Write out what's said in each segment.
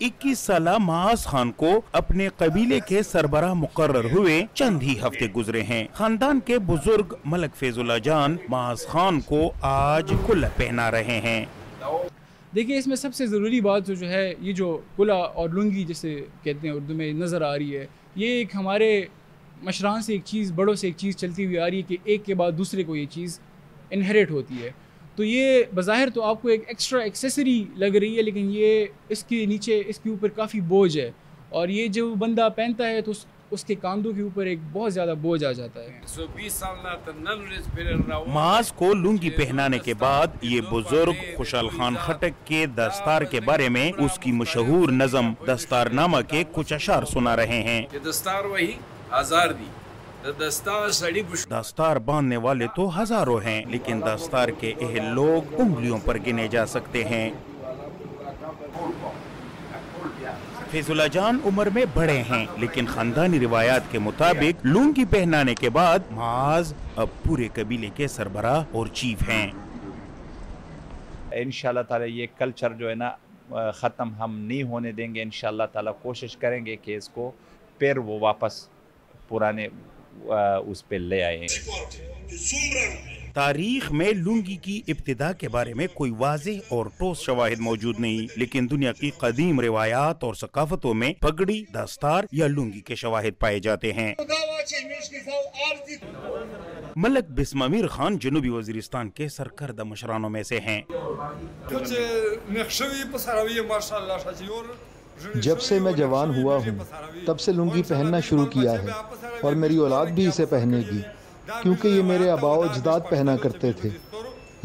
21 साला माज खान को अपने कबीले के सरबराह मुकर्रर हुए चंद ही हफ्ते गुजरे हैं। खानदान के बुजुर्ग मलक फैजुल्लाह जान माज खान को आज कुल्ला पहना रहे हैं। देखिए, इसमें सबसे ज़रूरी बात जो है, ये जो कुला और लुंगी जिसे कहते हैं उर्दू में नज़र आ रही है, ये एक हमारे मशरान से एक चीज़, बड़ों से एक चीज़ चलती हुई आ रही है कि एक के बाद दूसरे को ये चीज़ इनहेरिट होती है। तो ये बज़ाहिर तो आपको एक एक्स्ट्रा एक्सेसरी लग रही है, लेकिन ये इसके नीचे, इसके ऊपर काफ़ी बोझ है, और ये जो बंदा पहनता है तो उसके कांधों के ऊपर एक बहुत ज़्यादा बोझ आ जाता है। माज को लुंगी पहनाने के बाद ये बुजुर्ग खुशाल खान खटक के दस्तार के बारे में उसकी मशहूर नज़म दस्तारनामा के कुछ अशार सुना रहे हैं। दस्तार वही आज़ार दी, दस्तार बांधने वाले तो हजारों हैं, लेकिन दस्तार के अहल लोग उंगलियों पर गिने जा सकते हैं। फैजुल्लाह जान उम्र में बड़े हैं, लेकिन खानदानी रिवायात के मुताबिक लुंगी पहनाने के बाद माज अब पूरे कबीले के सरबराह और चीफ हैं। इंशाल्लाह ताला ये कल्चर जो है ना ख़त्म हम नहीं होने देंगे। इंशाल्लाह ताला कोशिश करेंगे कि इसको फिर वो वापस पुराने उस पे ले आए। तारीख में लुंगी की इब्तिदा के बारे में कोई वाज़ेह और ठोस शवाहिद मौजूद नहीं, लेकिन दुनिया की कदीम रिवायात और सकाफतों में पगड़ी, दस्तार या लुंगी के शवाहिद पाए जाते हैं। मलक बिस्मामीर खान जनूबी वजीरिस्तान के सरकर्दा मशरानों में से हैं। जब से मैं जवान हुआ हूँ तब से लुंगी पहनना शुरू किया है, और मेरी औलाद भी इसे पहनेगी, क्योंकि ये मेरे आबाओ अजदाद पहना करते थे।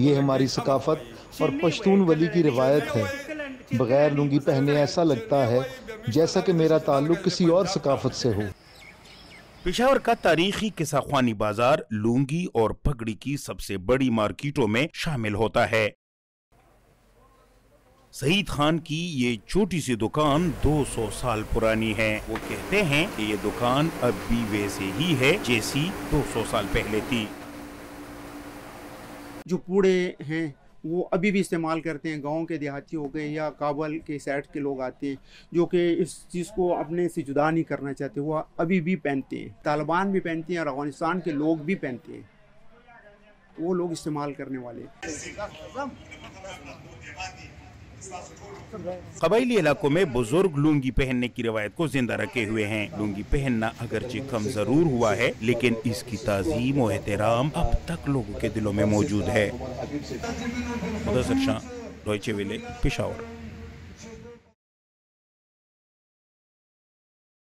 ये हमारी सकाफत और पश्तून वली की रिवायत है। बगैर लुंगी पहने ऐसा लगता है जैसा कि मेरा ताल्लुक किसी और सकाफत से हो। पेशावर का तारीखी किस्सा ख्वानी बाजार लुंगी और पगड़ी की सबसे बड़ी मार्केटों में शामिल होता है। सईद खान की ये छोटी सी दुकान 200 साल पुरानी है। वो कहते हैं कि ये दुकान अब भी वैसे ही है जैसी 200 साल पहले थी। जो कूड़े हैं वो अभी भी इस्तेमाल करते हैं। गांव के देहाती हो गए या काबल के साइड के लोग आते हैं जो कि इस चीज़ को अपने से जुदा नहीं करना चाहते, वो अभी भी पहनते हैं। तालिबान भी पहनते हैं और अफगानिस्तान के लोग भी पहनते हैं, वो लोग इस्तेमाल करने वाले। कबाइली इलाकों में बुजुर्ग लुंगी पहनने की रवायत को जिंदा रखे हुए हैं। लुंगी पहनना अगरचे कम जरूर हुआ है, लेकिन इसकी ताजीम और एहतराम अब तक लोगों के दिलों में मौजूद है। Mudassir Shah, Deutsche Welle, Peshawar.